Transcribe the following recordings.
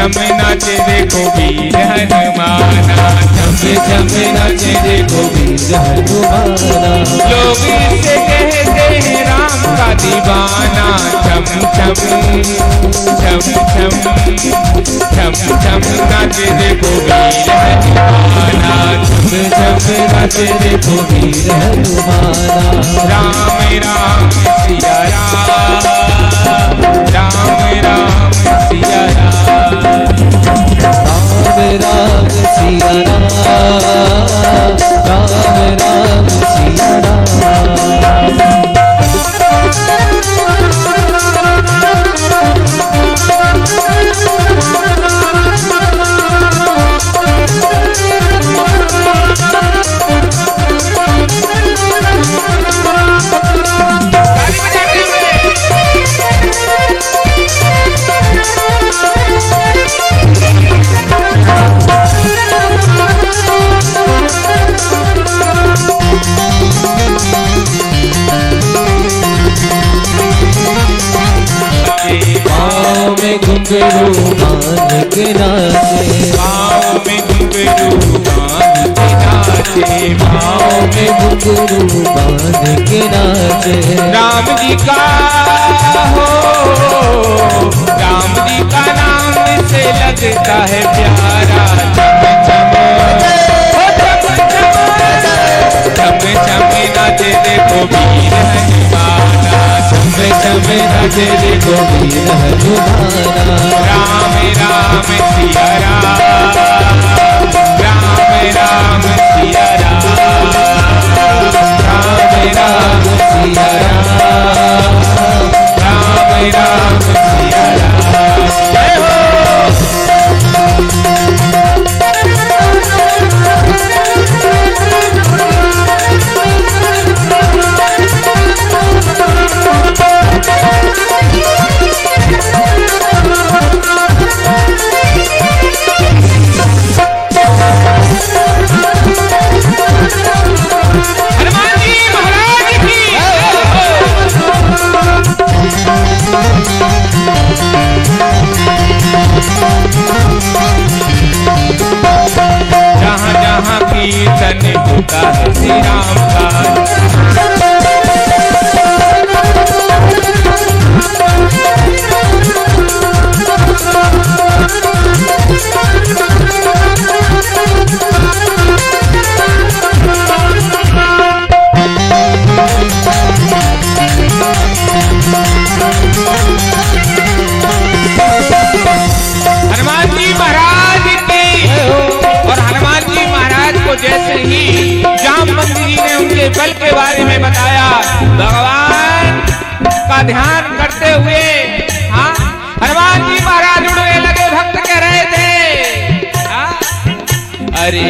छम नाचे देखो वीर हनुमाना, छम नाचे देखो वीर हनुमाना। लोग इसे कहते हैं राम का दीवाना, छम नाचे देखो वीर हनुमाना, छम नाचे देखो वीर हनुमाना। राम राम सिया राम, राम राम सिया राम, राम राम सिया राम, राम राम सिया राम। घुंघरू बांध के नाचे, पाँव में घुंघरू बांध के नाचे, पाँव में घुंघरू बांध के नाचे। राम जी का हो, राम जी का नाम से लगता है प्यारा, छम नाचे देखो वीर हनुमाना, छम नाचे देखो वीर हनुमाना। राम राम सिया राम, राम राम सिया राम, राम राम सिया राम, राम राम सिया राम। जय हो। जहाँ जहाँ कीर्तन होता है श्री राम का, हनुमान जी महाराज की, और हनुमान जी महाराज को जैसे ही जामवंत जी ने उनके बल के बारे में बताया, भगवान का ध्यान करते हुए हाँ हनुमान जी महाराज उड़ने लगे। भक्त कह रहे थे हाँ, अरे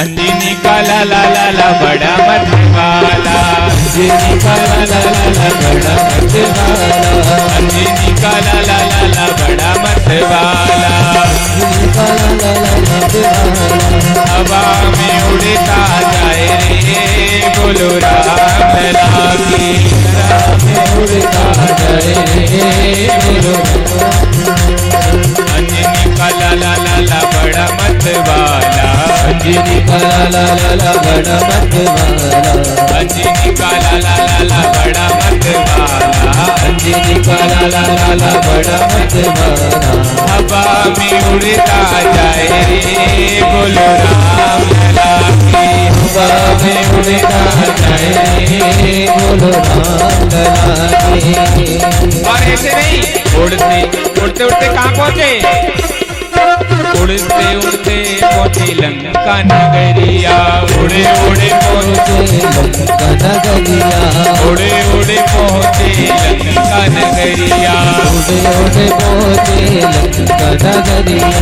अंजनी का ला ला ला ला बड़ा मत वाला, अंजनी का ला ला ला बड़ा मत वाला, अंजनी का ला ला ला ला बड़ा मत वाला। अंजनी का ला ला ला मत वाला, हवा में उड़ता जाए रे बोलो राम लला की, हवा में उड़ता जाए रे बोलो। अंजनी का ला ला ला ला बड़ा मत वाला, अंजनी का ला ला ला बड़ा मत वाला, अंजनी का ला ला ला ला बड़ा मत वाला, अंजनी का ला ला ला बड़ा मत वाला। हवा में उड़ता जाए रे बोलो राम लला की, हवा में उड़ता जाए रे बोलो राम लला की। और ऐसे नहीं, उड़ते उड़ते उड़ते कहाँ पहुँचे, उड़ते उड़ते पहुँचे लंका नगरिया, उड़े उड़े पहुँचे लंका नगरिया, उड़े उड़े पहुँचे लंका नगरिया, उड़े उड़े पहुँचे लंका नगरिया,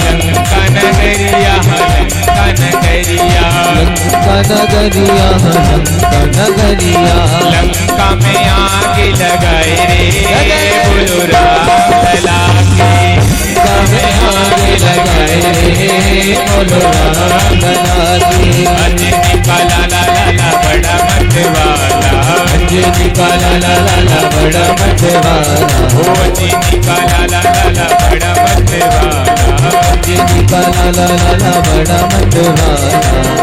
लंका नगरिया लंका नगरिया, लंका नगरिया, लंका नगरिया। लंका में आग लगाए रे बोलो राम लला की, लंका में आग लगाए रे बोलो राम लला की। अंजनी का ला ला ला ला बड़ा मत वाला, जी का लाला लाला बड़ा मतवाला, जी का लाला लाला बड़ा मतवाला, जी का लाला लाला बड़ा मतवाला।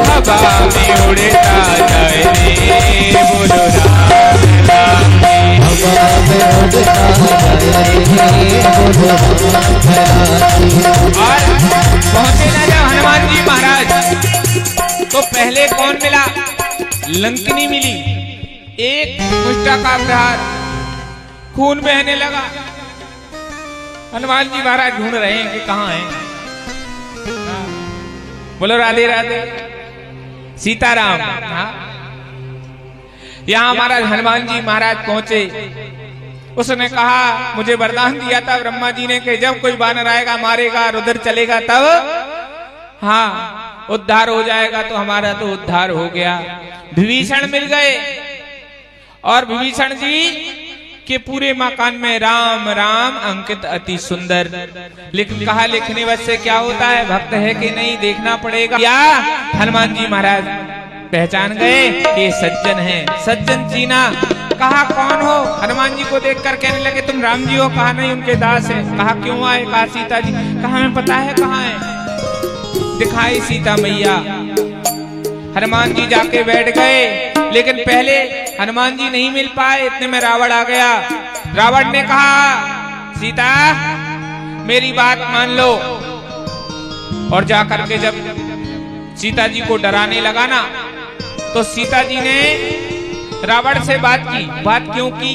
हवा में उड़ता जाए रे बोलो राम राम रे, हवा में उड़ता जाए रे बोलो राम राम। और पहुंचे ना जब हनुमान जी महाराज तो पहले कौन मिला? लंकिनी मिली। एक मुष्टा का प्रहार, खून बहने लगा। हनुमान जी महाराज ढूंढ रहे हैं कि कहाँ हैं। बोलो राधे राधे सीताराम। यहाँ हमारा हनुमान जी महाराज पहुंचे। उसने कहा मुझे वरदान दिया था ब्रह्मा जी ने कि जब कोई वानर आएगा मारेगा रुद्र चलेगा तब हाँ उद्धार हो जाएगा। तो हमारा तो उद्धार हो गया। विभीषण मिल गए और विभीषण जी के पूरे मकान में राम राम अंकित अति सुंदर। लेकिन कहा लिखने वश से क्या होता है, भक्त है कि नहीं देखना पड़ेगा। या हनुमान जी महाराज पहचान गए कि सज्जन हैं। सज्जन चीना। कहा कौन हो? हनुमान जी को देखकर कहने लगे तुम राम जी हो? कहा नहीं उनके दास है। कहा क्यों आए? कहा सीता जी। कहा हमें पता है कहाँ है। दिखाई सीता मैया। हनुमान जी जाके बैठ गए। लेकिन पहले हनुमान जी नहीं मिल पाए, इतने में रावण आ गया। रावण ने कहा सीता मेरी बात मान लो। और जाकर के जब सीता जी को डराने लगा ना तो सीता जी ने रावण से बात की। बात क्यों की?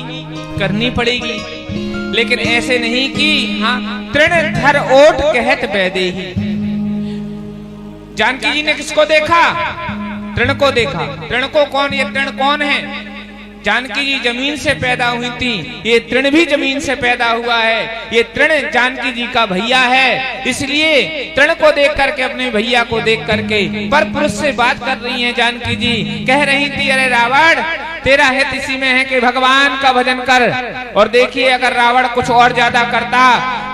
करनी पड़ेगी, लेकिन ऐसे नहीं की। हाँ तृण धर ओट कहत बैदेही। जानकी जी ने किसको देखा? तृण को देखा। तृण को कौन? ये तृण कौन है? जानकी जी जमीन से पैदा हुई थी, ये तृण भी जमीन से पैदा हुआ है। ये तृण जानकी जी का भैया है। इसलिए तृण को देख करके, अपने भैया को देख करके पर पुरुष से बात कर रही हैं जानकी जी। कह रही थी अरे रावण तेरा हित इसी में है कि भगवान का भजन कर। और देखिए अगर रावण कुछ और ज्यादा करता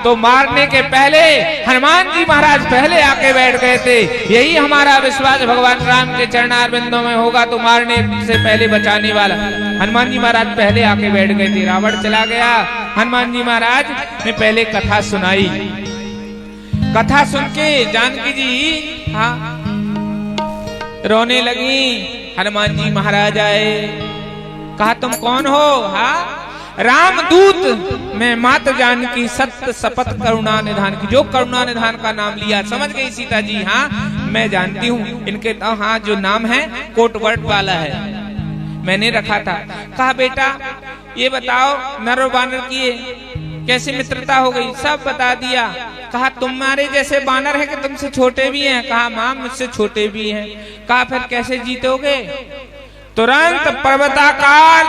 तो मारने के पहले हनुमान जी महाराज पहले आके बैठ गए थे। यही हमारा विश्वास भगवान राम के चरणारविंदों में होगा तो मारने से पहले बचाने वाला। हनुमान जी महाराज पहले आके बैठ गए थे। रावण चला गया। हनुमान जी महाराज ने पहले कथा सुनाई। कथा सुन के जानकी जी हाँ रोने लगी। हनुमान जी महाराज आए। कहा तुम कौन हो? हाँ रामदूत मैं मात जानकी सत्य शपथ करुणा निधान की। जो करुणा निधान का नाम लिया समझ गई सीता जी। हाँ मैं जानती हूँ इनके हाँ जो नाम है कोटवर्ट वाला है, मैंने रखा था। कहा बेटा ये बताओ नर और बानर की कैसे मित्रता हो गई? सब बता दिया। कहा तुम्हारे जैसे बानर है कि तुमसे छोटे भी हैं? कहा मां मुझसे छोटे भी हैं। कहा फिर कैसे जीतोगे? तुरंत पर्वताकार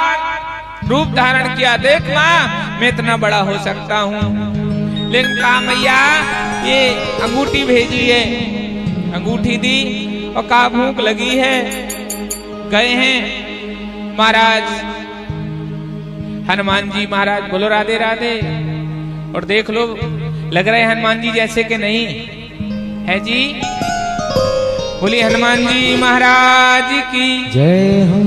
रूप धारण किया। देख मां मैं इतना बड़ा हो सकता हूँ। लेकिन कहा मैया ये अंगूठी भेजी है। अंगूठी दी और कहा भूख लगी है। गए हैं महाराज हनुमान जी महाराज। बोलो राधे राधे। और देख लो लग रहे हनुमान जी जैसे कि नहीं है जी। बोली हनुमान जी महाराज की जय हो।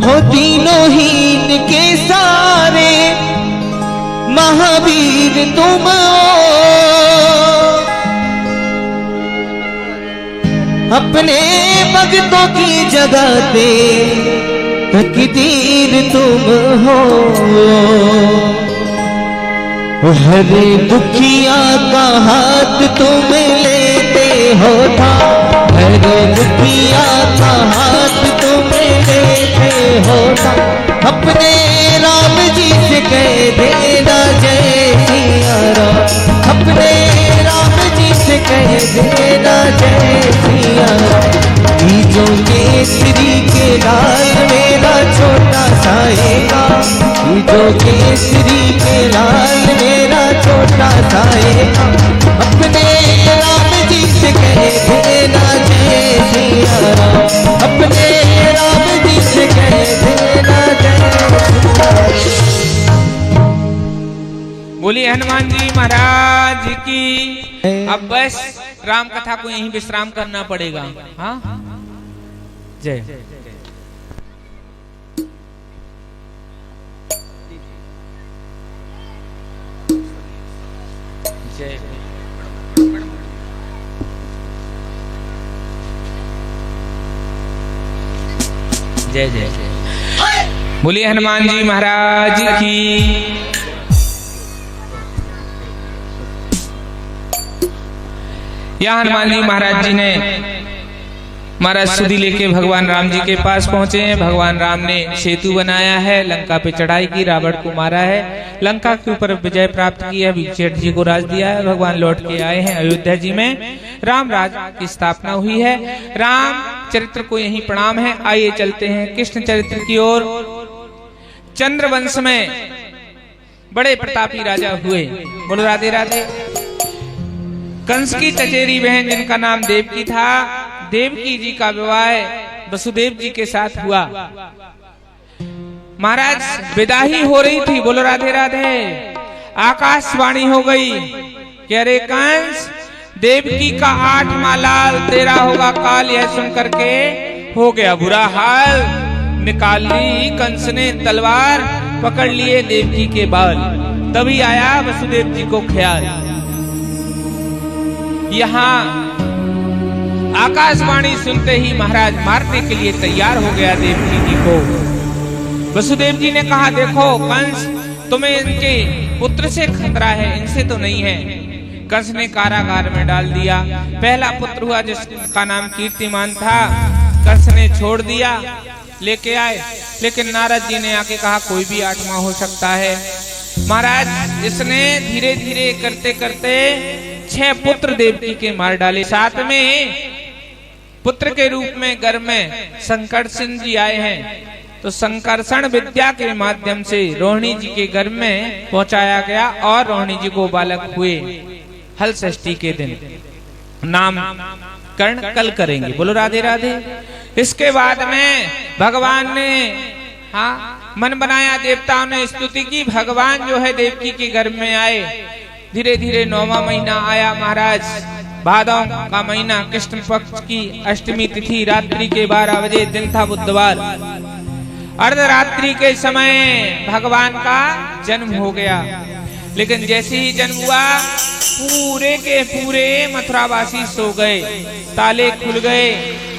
हो तीनों हीन के सारे महावीर तुम अपने भक्तों की जगाते तकदीर तुम हो। हर दुखिया का हाथ तुम लेते हो था। हर दुखिया का हाथ तुम लेते हो था। अपने राम जी से कह देना जय सिया राम। अपने राम जी से कह देना जय सिया राम। जो केसरी के लाल मेरा छोटा साएगा। जो केसरी के लाल मेरा छोटा साएगा। अपने राम जी से कह देना जय सिया राम। अपने राम जी से कह देना जय सिया राम। बोलिए हनुमान जी महाराज की। अब बस राम कथा को यहीं विश्राम करना पड़ेगा। हाँ जय जय जय जय बोलिए हनुमान जी महाराज की। यहाँ हनुमान जी महाराज जी ने महाराज सुधी लेके भगवान राम जी के पास पहुंचे हैं। भगवान राम ने सेतु बनाया है, लंका पे चढ़ाई की, रावण को मारा है, लंका के ऊपर विजय प्राप्त की है, विजय जी को राज दिया है। भगवान लौट के आए हैं अयोध्या जी में, राम राज की स्थापना हुई है। राम चरित्र को यही प्रणाम है। आइए चलते हैं कृष्ण चरित्र की ओर। चंद्रवंश में बड़े प्रतापी राजा हुए। बोलो राधे राधे। कंस की चचेरी बहन जिनका नाम देवकी था, देवकी जी का विवाह वसुदेव जी के साथ हुआ। महाराज विदा ही हो रही थी। बोलो राधे राधे। आकाशवाणी हो गई कि अरे कंस, देवकी का 8वां लाल तेरा होगा काल। यह सुन करके हो गया बुरा हाल। निकाल ली कंस ने तलवार, पकड़ लिए देवकी के बाल। तभी आया वसुदेव जी को ख्याल। यहाँ आकाशवाणी सुनते ही महाराज मारने के लिए तैयार हो गया देवकी जी को। वसुदेव जी ने कहा, देखो कंस, तुम्हें इनके पुत्र से खतरा है, इनसे तो नहीं है। कंस ने कारागार में डाल दिया। पहला पुत्र हुआ जिसका नाम कीर्तिमान था, कंस ने छोड़ दिया, लेके आए। लेकिन नारद जी ने आके कहा कोई भी 8वां हो सकता है। महाराज इसने धीरे धीरे करते करते 6 पुत्र देवकी के मार डाले। 7 में पुत्र के रूप में गर्भ में संकर्षण जी आए हैं। तो संकर्षण विद्या के माध्यम से रोहिणी जी के गर्भ में पहुंचाया गया और रोहिणी जी को बालक हुए। हल षष्ठी के दिन नाम कर्ण कल करेंगे। बोलो राधे राधे। इसके बाद में भगवान ने मन बनाया, देवताओं ने स्तुति की। भगवान जो है देवकी के गर्भ में आए। धीरे धीरे 9वां महीना आया महाराज, भादव का महीना, कृष्ण पक्ष की अष्टमी तिथि, रात्रि के 12 बजे, दिन था बुधवार। अर्धरात्रि के समय भगवान का जन्म हो गया। लेकिन जैसे ही जन्म हुआ पूरे के पूरे मथुरावासी सो गए, ताले खुल गए,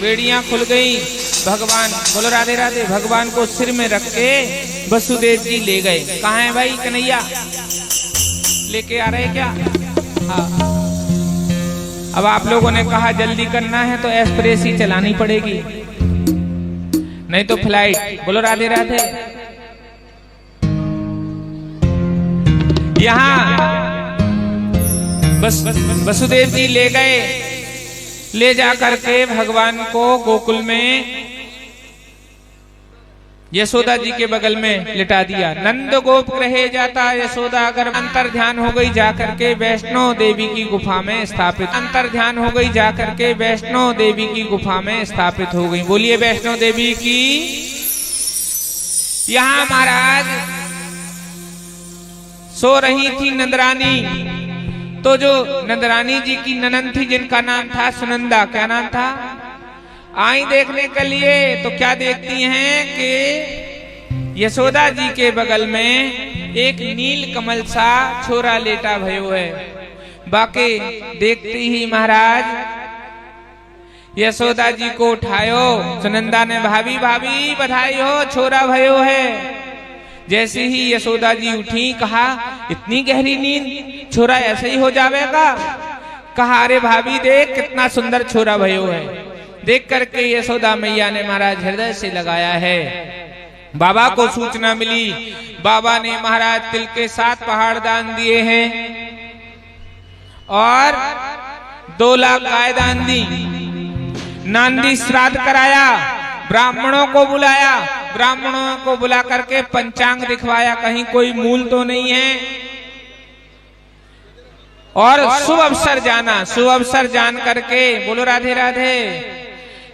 बेड़ियां खुल गई। भगवान, बोलो राधे राधे, भगवान को सिर में रख के वसुदेव जी ले गए। कहाँ है भाई कन्हैया, लेके आ रहे क्या? हाँ। अब आप लोगों ने कहा जल्दी करना है तो एक्सप्रेस ही चलानी पड़ेगी, नहीं तो फ्लाइट। बोलो राधे राधे। यहाँ वसुदेव जी ले गए, ले जा करके भगवान को गोकुल में यशोदा जी के बगल में लिटा दिया। नंद गोप रहे जाता यशोदा अगर अंतर ध्यान हो गई जाकर के वैष्णो देवी की गुफा में स्थापित। अंतर ध्यान हो गई जाकर के वैष्णो देवी की गुफा में स्थापित हो गई। बोलिए वैष्णो देवी की। यहाँ महाराज सो रही थी नंदरानी। तो जो नंदरानी जी की ननंद थी जिनका नाम था सुनंदा, क्या नाम था, आई देखने के लिए। तो क्या देखती हैं कि यशोदा जी के बगल में एक नील कमल सा छोरा लेटा भयो है। बाकी देखते ही महाराज यशोदा जी को उठायो। सुनंदा ने भाभी भाभी बधाई हो, छोरा भयो है। जैसे ही यशोदा जी उठी, कहा इतनी गहरी नींद, छोरा ऐसे ही हो जाएगा। कहा अरे भाभी देख कितना सुंदर छोरा भयो है। देख करके यशोदा मैया ने महाराज हृदय से लगाया है। बाबा को सूचना मिली, बाबा ने महाराज तिल के 7 पहाड़ दान दिए हैं और 2 लाख गाय दान दी। नांदी श्राद्ध कराया, ब्राह्मणों को बुलाया, ब्राह्मणों को बुला करके पंचांग दिखवाया, कहीं कोई मूल तो नहीं है। और शुभ अवसर जाना, शुभ अवसर जान करके, बोलो राधे राधे,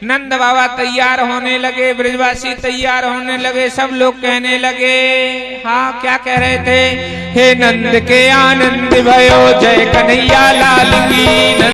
नंद बाबा तैयार होने लगे, ब्रजवासी तैयार होने लगे, सब लोग कहने लगे, हाँ क्या कह रहे थे, हे नंद के आनंद भयो जय कन्हैया लाल की।